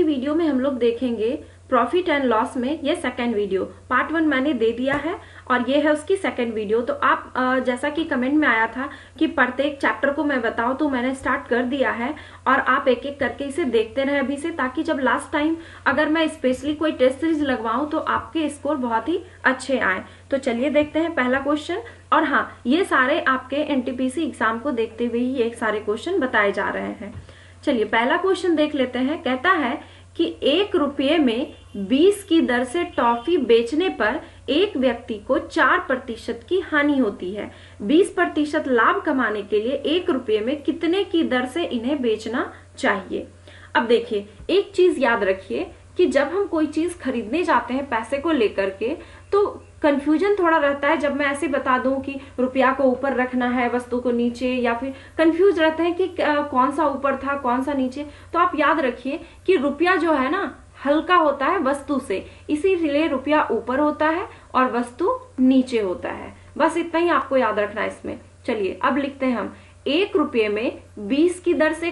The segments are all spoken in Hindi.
वीडियो में हम लोग देखेंगे प्रॉफिट एंड लॉस में ये सेकंड वीडियो। पार्ट 1 मैंने दे दिया है और ये है उसकी सेकंड वीडियो। तो आप जैसा कि कमेंट में आया था कि प्रत्येक चैप्टर को मैं बताऊं, तो मैंने स्टार्ट कर दिया है और आप एक एक करके इसे देखते रहे अभी से, ताकि जब लास्ट टाइम अगर मैं स्पेशली कोई टेस्ट सीरीज लगवाऊं तो आपके स्कोर बहुत ही अच्छे आए। तो चलिए देखते हैं पहला क्वेश्चन। और हाँ, ये सारे आपके एनटीपीसी एग्जाम को देखते हुए ही ये सारे क्वेश्चन बताए जा रहे हैं। चलिए पहला क्वेश्चन देख लेते हैं। कहता है कि 1 रुपये में 20 की दर से टॉफी बेचने पर एक व्यक्ति को 4% की हानि होती है। 20% लाभ कमाने के लिए 1 रुपये में कितने की दर से इन्हें बेचना चाहिए। अब देखिए, एक चीज याद रखिए कि जब हम कोई चीज खरीदने जाते हैं पैसे को लेकर के, तो कंफ्यूजन थोड़ा रहता है। जब मैं ऐसे बता दूं कि रुपया को ऊपर रखना है, वस्तु को नीचे, या फिर कंफ्यूज रहते हैं कि कौन सा ऊपर था कौन सा नीचे। तो आप याद रखिए कि रुपया जो है ना, हल्का होता है वस्तु से, इसीलिए रुपया ऊपर होता है और वस्तु नीचे होता है। बस इतना ही आपको याद रखना है इसमें। चलिए अब लिखते हैं हम, 1 रुपये में 20 की दर से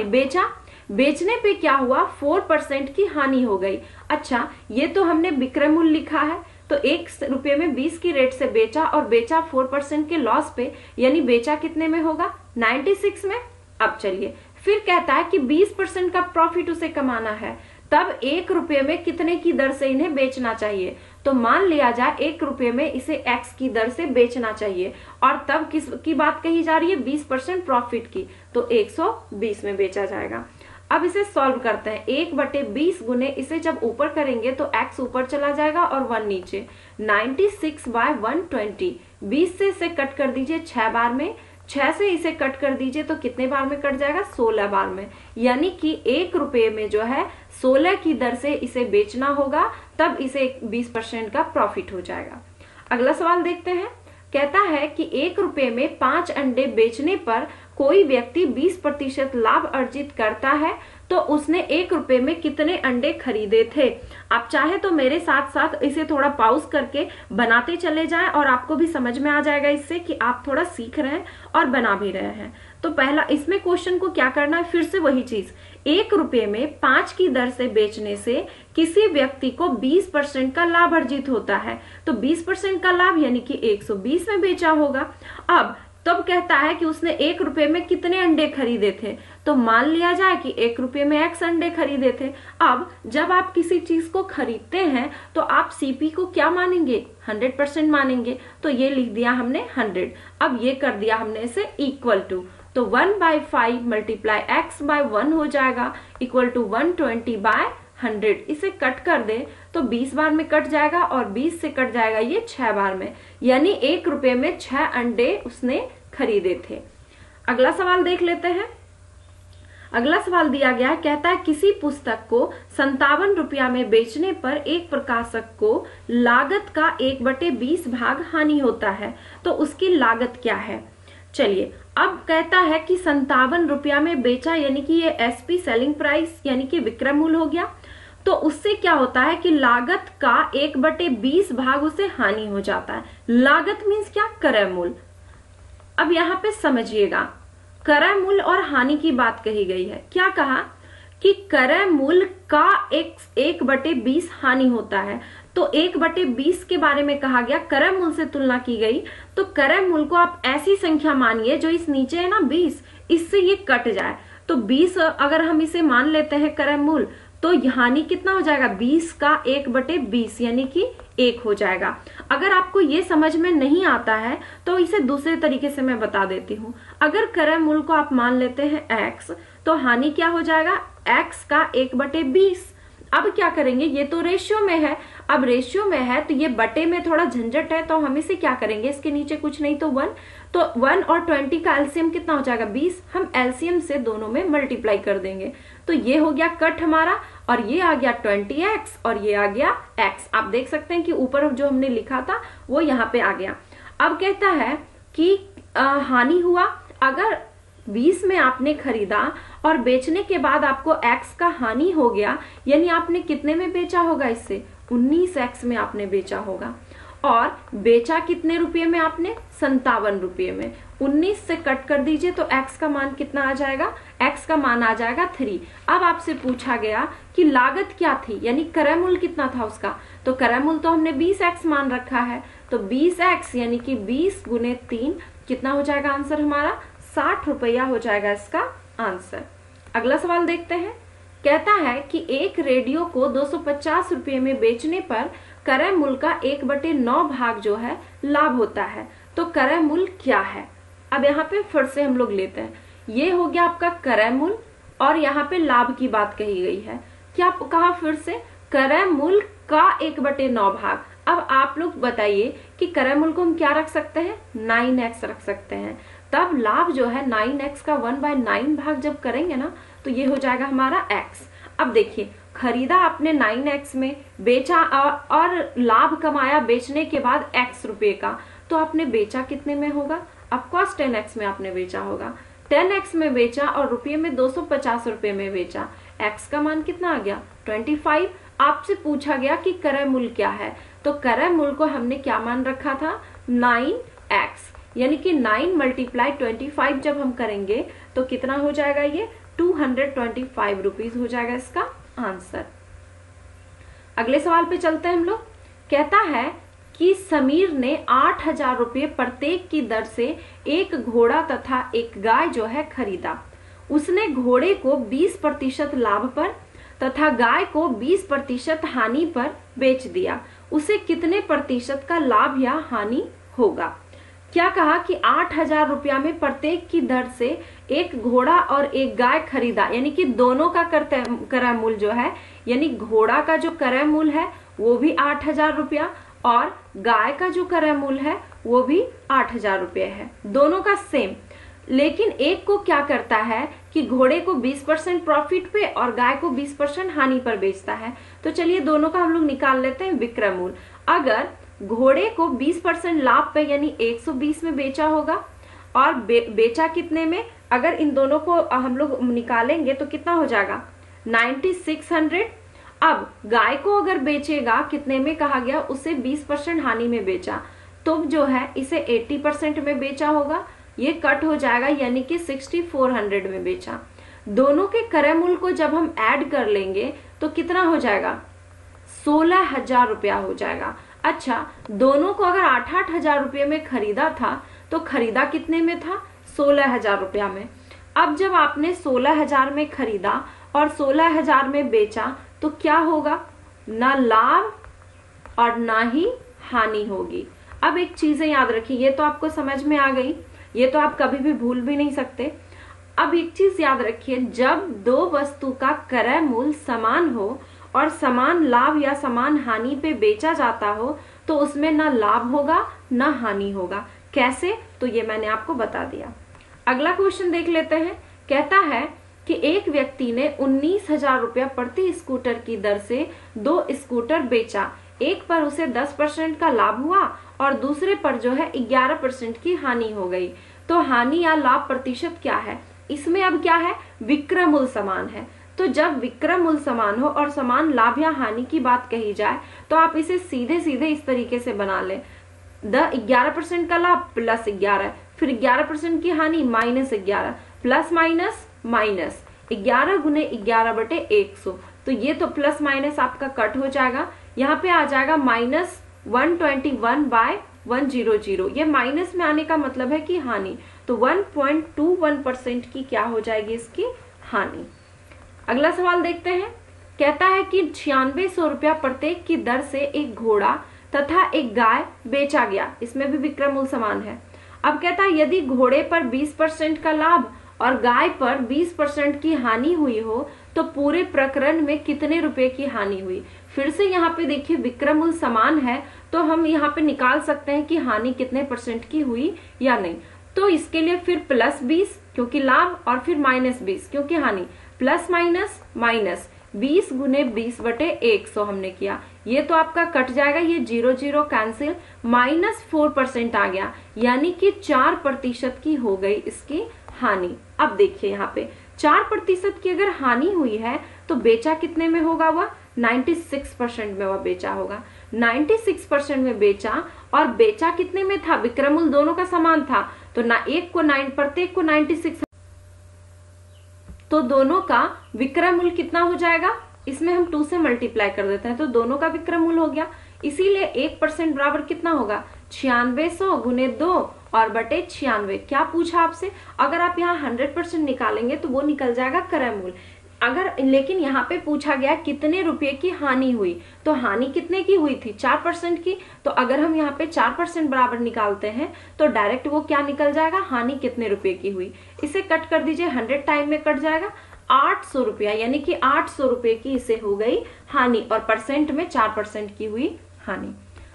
बेचा, बेचने पे क्या हुआ, 4% की हानि हो गई। अच्छा, ये तो हमने विक्रय मूल्य लिखा है, तो 1 रुपये में 20 की रेट से बेचा और बेचा 4% के लॉस पे, यानी बेचा कितने में होगा, 96 में। अब चलिए फिर कहता है कि 20% का प्रॉफिट उसे कमाना है, तब 1 रुपये में कितने की दर से इन्हें बेचना चाहिए। तो मान लिया जाए 1 रुपये में इसे x की दर से बेचना चाहिए, और तब किस की बात कही जा रही है, 20% प्रॉफिट की, तो 120 में बेचा जाएगा। अब इसे सॉल्व करते हैं। 1/20 गुने इसे जब ऊपर करेंगे तो x ऊपर चला जाएगा और 1 नीचे। 96/120, 20 से इसे कट कर दीजिए 6 बार में, 6 से इसे कट कर दीजिए तो कितने बार में कट जाएगा, 16 बार में। यानी कि 1 रुपये में जो है 16 की दर से इसे बेचना होगा, तब इसे 20% का प्रॉफिट हो जाएगा। अगला सवाल देखते हैं। कहता है कि 1 रुपये में 5 अंडे बेचने पर कोई व्यक्ति 20% लाभ अर्जित करता है, तो उसने 1 रुपये में कितने अंडे खरीदे थे। आप चाहे तो मेरे साथ साथ इसे थोड़ा पॉज करके बनाते चले जाएं और आपको भी समझ में आ जाएगा इससे कि आप थोड़ा सीख रहे हैं और बना भी रहे हैं। तो पहला इसमें क्वेश्चन को क्या करना है, फिर से वही चीज, 1 रुपये में 5 की दर से बेचने से किसी व्यक्ति को 20% का लाभ अर्जित होता है, तो 20% का लाभ यानी कि 120 में बेचा होगा। अब तब कहता है कि उसने 1 रुपये में कितने अंडे खरीदे थे, तो मान लिया जाए कि 1 रुपये में x अंडे खरीदे थे। अब जब आप किसी चीज को खरीदते हैं तो आप सीपी को क्या मानेंगे, 100% मानेंगे। तो ये लिख दिया हमने 100। अब ये कर दिया हमने इसे इक्वल टू, तो 1/5 मल्टीप्लाई x/1 हो जाएगा इक्वल टू 120/100। इसे कट कर दे तो 20 बार में कट जाएगा और 20 से कट जाएगा ये 6 बार में, यानी 1 रुपये में 6 अंडे उसने खरीदे थे। अगला सवाल देख लेते हैं। अगला सवाल दिया गया है। कहता है किसी पुस्तक को 57 रुपया में बेचने पर एक प्रकाशक को लागत का 1/20 भाग हानि होता है, तो उसकी लागत क्या है। चलिए अब कहता है कि 57 रुपया में बेचा, यानी कि ये एसपी सेलिंग प्राइस यानी कि विक्रय मूल्य हो गया। तो उससे क्या होता है कि लागत का 1/20 भाग उसे हानि हो जाता है। लागत मीन्स क्या, क्रय मूल्य। अब यहाँ पे समझिएगा, क्रय मूल्य और हानि की बात कही गई है। क्या कहा कि क्रय मूल्य का 1/20 हानि होता है, तो 1/20 के बारे में कहा गया, क्रय मूल्य से तुलना की गई। तो क्रय मूल्य को आप ऐसी संख्या मानिए जो इस नीचे है ना 20, इससे ये कट जाए। तो 20 अगर हम इसे मान लेते हैं क्रय मूल्य, तो हानि कितना हो जाएगा, 20 का 1/20 यानी कि 1 हो जाएगा। अगर आपको ये समझ में नहीं आता है तो इसे दूसरे तरीके से मैं बता देती हूँ। अगर क्रय मूल्य को आप मान लेते हैं x, तो हानि क्या हो जाएगा, x का 1/20। अब क्या करेंगे, ये तो रेशियो में है, अब रेशियो में है तो ये बटे में थोड़ा झंझट है, तो हम इसे क्या करेंगे, इसके नीचे कुछ नहीं तो 1, तो 1 और 20 का एलसीएम कितना हो जाएगा, 20। हम एलसीएम से दोनों में मल्टीप्लाई कर देंगे, तो ये हो गया कट हमारा, और ये आ गया 20x और ये आ गया x। आप देख सकते हैं कि ऊपर जो हमने लिखा था वो यहाँ पे आ गया। अब कहता है कि हानि हुआ, अगर 20 में आपने खरीदा और बेचने के बाद आपको x का हानि हो गया, यानी आपने कितने में बेचा होगा, इससे 19x में आपने बेचा होगा। और बेचा कितने रुपये में आपने? 57 रुपये में। 19 से कट कर दीजिए तो x का मान कितना आ जाएगा? x का मान आ जाएगा 3। अब आपसे पूछा गया कि लागत क्या थी, यानी क्रय मूल्य कितना था उसका, तो क्रय मूल्य तो हमने 20x मान रखा है, तो 20x यानी कि 20 गुने 3 कितना हो जाएगा आंसर हमारा? 60 रुपया हो जाएगा इसका आंसर। अगला सवाल देखते हैं। कहता है कि एक रेडियो को 250 रुपये में बेचने पर क्रय मूल्य का 1/9 भाग जो है लाभ होता है, तो क्रय मूल्य क्या है? अब यहाँ पे फिर से हम लोग लेते हैं, ये हो गया आपका क्रय मूल्य और यहाँ पे लाभ की बात कही गई है। क्या कहा फिर से? क्रय मूल्य का 1/9 भाग। अब आप लोग बताइए कि क्रय मूल्य को हम क्या रख सकते हैं? 9x रख सकते हैं। तब लाभ जो है 9x का 1/9 भाग जब करेंगे ना तो ये हो जाएगा हमारा x। अब देखिए, खरीदा आपने 9x में, बेचा और लाभ कमाया बेचने के बाद x रुपए का, तो आपने बेचा कितने में होगा? ऑफकोर्स 10x में आपने बेचा होगा। 10x में बेचा और रुपये में 250 रुपये में बेचा, x का मान कितना आ गया? 25। आपसे पूछा गया कि क्रय मूल्य क्या है, तो क्रय मूल्य को हमने क्या मान रखा था? 9x, यानी कि 9 × 25 जब हम करेंगे तो कितना हो जाएगा? ये 225 रुपीज हो जाएगा इसका आंसर। अगले सवाल पे चलते हैं हम लोग। कहता है कि समीर ने 8000 रुपये प्रत्येक की दर से एक घोड़ा तथा एक गाय जो है खरीदा। उसने घोड़े को 20% लाभ पर तथा गाय को 20% हानि पर बेच दिया। उसे कितने प्रतिशत का लाभ या हानि होगा? क्या कहा कि 8000 रुपया में प्रत्येक की दर से एक घोड़ा और एक गाय खरीदा, यानी कि दोनों का क्रय मूल्य जो है, यानी घोड़ा का जो क्रय मूल्य है वो भी 8000 रुपया और गाय का जो क्रय मूल्य है वो भी 8000 रुपये है, दोनों का सेम। लेकिन एक को क्या करता है कि घोड़े को 20% प्रॉफिट पे और गाय को 20% हानि पर बेचता है। तो चलिए दोनों का हम लोग निकाल लेते हैं विक्रय मूल्य। अगर घोड़े को 20% लाभ पे यानी 120 में बेचा होगा और बेचा कितने में, अगर इन दोनों को हम लोग निकालेंगे तो कितना हो जाएगा? 9600। अब गाय को अगर बेचेगा कितने में कहा गया? उसे 20% हानि में बेचा, तो जो है इसे 80% में बेचा होगा, ये कट हो जाएगा, यानी कि 6400 में बेचा। दोनों के क्रय मूल्य को जब हम ऐड कर लेंगे तो कितना हो जाएगा? 16000 रुपया हो जाएगा। अच्छा, दोनों को अगर 8-8 रुपये में खरीदा था तो खरीदा कितने में था? 16000 रुपया में। अब जब आपने 16000 में खरीदा और 16000 में बेचा तो क्या होगा? ना लाभ और ना ही हानि होगी। अब एक चीजें याद रखिए, ये तो आपको समझ में आ गई, ये तो आप कभी भी भूल भी नहीं सकते। अब एक चीज याद रखिए, जब दो वस्तु का क्रय मूल्य समान हो और समान लाभ या समान हानि पे बेचा जाता हो तो उसमें ना लाभ होगा ना हानि होगा। कैसे? तो ये मैंने आपको बता दिया। अगला क्वेश्चन देख लेते हैं। कहता है कि एक व्यक्ति ने 19,000 रुपया प्रति स्कूटर की दर से 2 स्कूटर बेचा। एक पर उसे 10% का लाभ हुआ और दूसरे पर जो है 11% की हानि हो गई। तो हानि या लाभ प्रतिशत क्या है? इसमें अब क्या है? विक्रय मूल्य समान है। तो जब विक्रय मूल्य समान हो और समान लाभ या हानि की बात कही जाए तो आप इसे सीधे सीधे इस तरीके से बना लें। 11% का लाभ प्लस 11, फिर 11% की हानि -11, प्लस माइनस माइनस 11 गुने 11/100। तो ये तो प्लस माइनस आपका कट हो जाएगा, यहाँ पे आ जाएगा -121/100। ये माइनस में आने का मतलब है कि हानि, तो 1.21% की क्या हो जाएगी इसकी हानि। अगला सवाल देखते हैं। कहता है कि 9600 रुपया प्रत्येक की दर से एक घोड़ा तथा एक गाय बेचा गया। इसमें भी विक्रय मूल्य समान है। अब कहता है यदि घोड़े पर 20% का लाभ और गाय पर 20% की हानि हुई हो तो पूरे प्रकरण में कितने रुपए की हानि हुई। फिर से यहाँ पे देखिए विक्रय मूल्य समान है तो हम यहाँ पे निकाल सकते हैं कि हानि कितने % की हुई या नहीं। तो इसके लिए फिर +20 क्योंकि लाभ और फिर -20 क्योंकि हानि, प्लस माइनस माइनस 20 गुने 20/100 हमने किया। ये तो आपका कट जाएगा, ये 0 कैंसिल, -4% आ गया, यानी कि 4% की हो गई इसकी हानि। अब देखिए यहाँ पे 4% की अगर हानि हुई है तो बेचा कितने में होगा? वह 96% में वह बेचा होगा। 96% में बेचा, और बेचा कितने में था, विक्रय मूल्य दोनों का समान था, तो प्रत्येक को 96, तो दोनों का विक्रय मूल्य कितना हो जाएगा, इसमें हम 2 से मल्टीप्लाई कर देते हैं तो दोनों का विक्रय मूल्य हो गया। इसीलिए 1% बराबर कितना होगा, 9600 गुने 2 और बटे 96। क्या पूछा आपसे, अगर आप यहाँ 100% निकालेंगे तो वो निकल जाएगा क्रय मूल्य। लेकिन यहाँ पे पूछा गया कितने रुपए की हानि हुई, तो हानि कितने की हुई थी, 4% की। तो अगर हम यहाँ पे 4% बराबर निकालते हैं तो डायरेक्ट वो क्या निकल जाएगा, हानि कितने रुपए की हुई। इसे कट कर दीजिए, 100 टाइम में कट जाएगा 800 रुपया, यानी कि 800 रुपए की इसे हो गई हानि, और परसेंट में 4% की हुई हानि।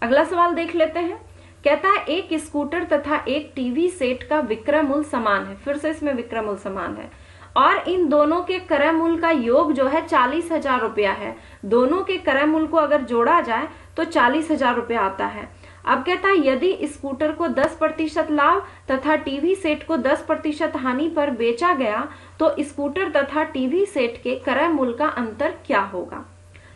अगला सवाल देख लेते हैं। कहता है एक स्कूटर तथा एक टीवी सेट का विक्रय मूल्य समान है, फिर से इसमें विक्रय मूल्य समान है, और इन दोनों के क्रय मूल्य का योग जो है 40,000 रुपया है। दोनों के क्रय मूल्य को अगर जोड़ा जाए तो 40,000 रुपया आता है। अब कहता है यदि स्कूटर को 10% लाभ तथा टीवी सेट को 10% हानि पर बेचा गया तो स्कूटर तथा टीवी सेट के क्रय मूल्य का अंतर क्या होगा।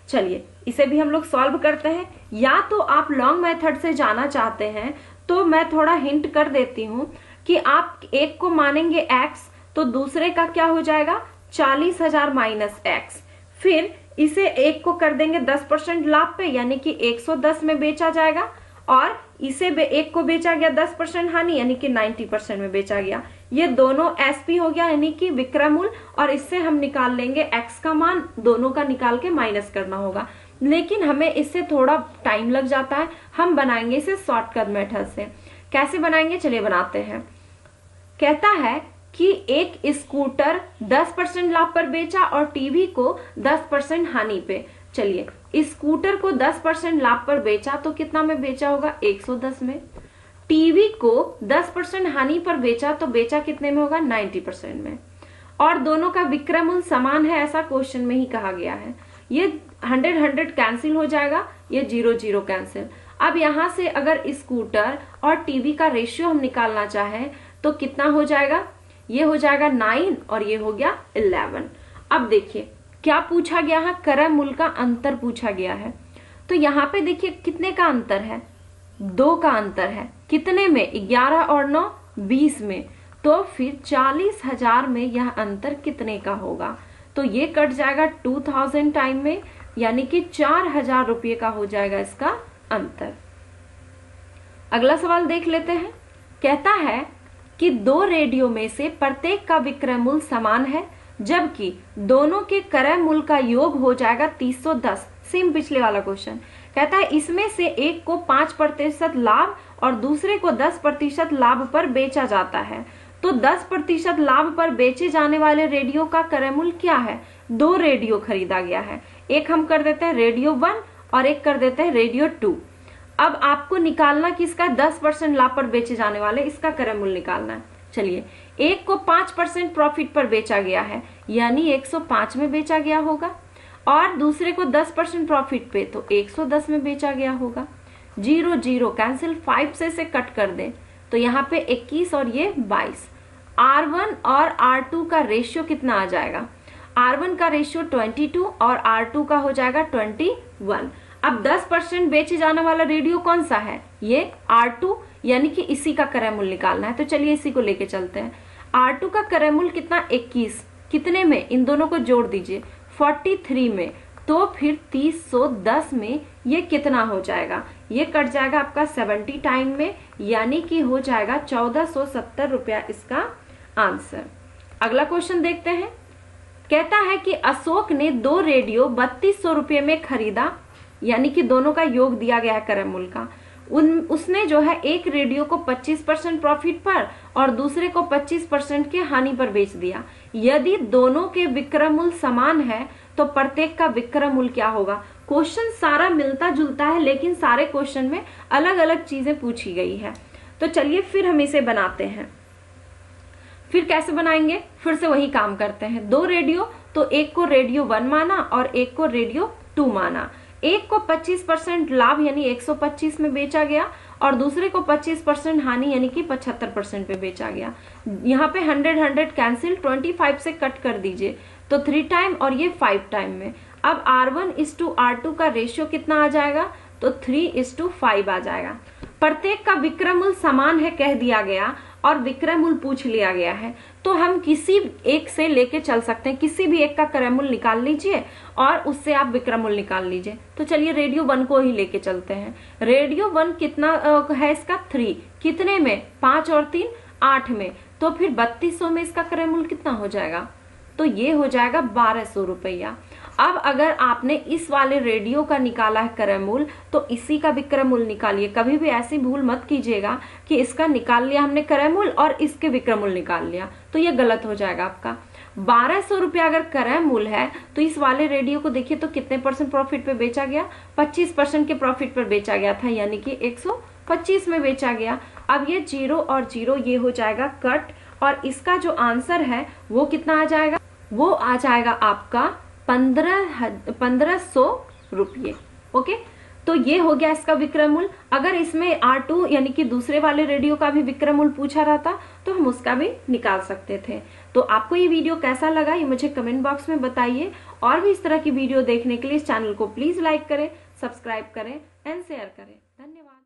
चलिए इसे भी हम लोग सॉल्व करते हैं। या तो आप लॉन्ग मेथड से जाना चाहते हैं तो मैं थोड़ा हिंट कर देती हूँ कि आप एक को मानेंगे x तो दूसरे का क्या हो जाएगा 40,000 माइनस x, फिर इसे एक को कर देंगे 10% लाभ पे, यानी कि 110 में बेचा जाएगा, और इसे एक को बेचा गया 10% हानि, यानी कि 90% में बेचा गया। ये दोनों एसपी हो गया, यानी कि विक्रय मूल्य, और इससे हम निकाल लेंगे x का मान, दोनों का निकाल के माइनस करना होगा। लेकिन हमें इससे थोड़ा टाइम लग जाता है, हम बनाएंगे इसे शॉर्टकट मेथड से। कैसे बनाएंगे, चलिए बनाते हैं। कहता है कि एक स्कूटर 10% लाभ पर बेचा और टीवी को 10% हानि पे। चलिए स्कूटर को 10% लाभ पर बेचा तो कितना में बेचा होगा, 110 में। टीवी को 10% हानि पर बेचा तो बेचा कितने में होगा, 90% में। और दोनों का विक्रय मूल्य समान है, ऐसा क्वेश्चन में ही कहा गया है। ये 100 कैंसिल हो जाएगा, ये 0 कैंसिल। अब यहां से अगर स्कूटर और टीवी का रेशियो हम निकालना चाहें तो कितना हो जाएगा, ये हो जाएगा 9 और ये हो गया 11। अब देखिए क्या पूछा गया है, क्रय मूल्य का अंतर पूछा गया है। तो यहाँ पे देखिए कितने का अंतर है, 2 का अंतर है, कितने में, 11 और 9 20 में। तो फिर 40,000 में यह अंतर कितने का होगा, तो ये कट जाएगा 2000 टाइम में, यानी कि 4,000 रुपये का हो जाएगा इसका अंतर। अगला सवाल देख लेते हैं। कहता है कि 2 रेडियो में से प्रत्येक का विक्रय मूल्य समान है जबकि दोनों के क्रय मूल्य का योग हो जाएगा 310। सेम पिछले वाला क्वेश्चन। कहता है इसमें से एक को 5% लाभ और दूसरे को 10% लाभ पर बेचा जाता है, तो 10% लाभ पर बेचे जाने वाले रेडियो का क्रय मूल्य क्या है। 2 रेडियो खरीदा गया है, एक हम कर देते हैं रेडियो 1 और एक कर देते हैं रेडियो 2। अब आपको निकालना किसका, 10% लाभ पर बेचे जाने वाले, इसका क्रय मूल्य निकालना है। चलिए एक को 5% प्रॉफिट पर बेचा गया है, यानी 105 में बेचा गया होगा, और दूसरे को 10% प्रॉफिट पे तो 110 में बेचा गया होगा। 0 कैंसिल, 5 से कट कर दें तो यहाँ पे 21 और ये 22। R1 और R2 का रेशियो कितना आ जाएगा, R1 का रेशियो 22 और R2 का हो जाएगा 21। अब 10% बेचे जाने वाला रेडियो कौन सा है, ये R2, यानी कि इसी का क्रय मूल्य निकालना है। तो चलिए इसी को लेके चलते हैं। R2 का क्रय मूल्य कितना, 21, कितने में, इन दोनों को जोड़ दीजिए 43 में, तो फिर 310 में ये कितना हो जाएगा, ये कट जाएगा आपका 70 टाइम में, यानी कि हो जाएगा 1470 रुपया इसका आंसर। अगला क्वेश्चन देखते हैं। कहता है कि अशोक ने 2 रेडियो 3200 रुपये में खरीदा, यानी कि दोनों का योग दिया गया है क्रय मूल्य का। उसने जो है एक रेडियो को 25% प्रॉफिट पर और दूसरे को 25% के हानि पर बेच दिया। यदि दोनों के विक्रय मूल्य समान है तो प्रत्येक का विक्रय मूल्य क्या होगा। क्वेश्चन सारा मिलता जुलता है, लेकिन सारे क्वेश्चन में अलग अलग चीजें पूछी गई है। तो चलिए फिर हम इसे बनाते हैं। फिर कैसे बनाएंगे, फिर से वही काम करते हैं। 2 रेडियो, तो एक को रेडियो 1 माना और एक को रेडियो 2 माना। एक को 25% लाभ यानी 125 में बेचा गया और दूसरे को 25% हानि यानी कि 75% पे बेचा गया। यहाँ पे 100 कैंसिल, 25 से कट कर दीजिए तो 3 टाइम और ये 5 टाइम में। अब R1:R2 का रेशियो कितना आ जाएगा, तो 3:5 आ जाएगा। प्रत्येक का विक्रय मूल्य समान है कह दिया गया और विक्रय मूल्य पूछ लिया गया है, तो हम किसी एक से लेके चल सकते हैं, किसी भी एक का क्रय मूल्य निकाल लीजिए और उससे आप विक्रय मूल्य निकाल लीजिए। तो चलिए रेडियो 1 को ही लेके चलते हैं। रेडियो 1 कितना है इसका 3, कितने में 5 और 3 8 में, तो फिर 3200 में इसका क्रय मूल्य कितना हो जाएगा, तो ये हो जाएगा 1200 रुपया। अब अगर आपने इस वाले रेडियो का निकाला है क्रय मूल्य, तो इसी का विक्रय मूल्य निकालिए। कभी भी ऐसी भूल मत कीजिएगा कि इसका निकाल लिया हमने क्रय मूल्य और इसके विक्रय मूल्य निकाल लिया, तो ये गलत हो जाएगा आपका। 1200 रुपया अगर क्रय मूल्य है तो इस वाले रेडियो को देखिए तो कितने % प्रॉफिट पे बेचा गया, 25% के प्रॉफिट पर बेचा गया था, यानी कि 125 में बेचा गया। अब ये 0 और 0 ये हो जाएगा कट, और इसका जो आंसर है वो कितना आ जाएगा, वो आ जाएगा आपका 1500 रुपये। ओके, तो ये हो गया इसका विक्रय मूल्य। अगर इसमें R2 यानी कि दूसरे वाले रेडियो का भी विक्रय मूल्य पूछा रहता तो हम उसका भी निकाल सकते थे। तो आपको ये वीडियो कैसा लगा ये मुझे कमेंट बॉक्स में बताइए, और भी इस तरह की वीडियो देखने के लिए इस चैनल को प्लीज लाइक करें, सब्सक्राइब करें एंड शेयर करें। धन्यवाद।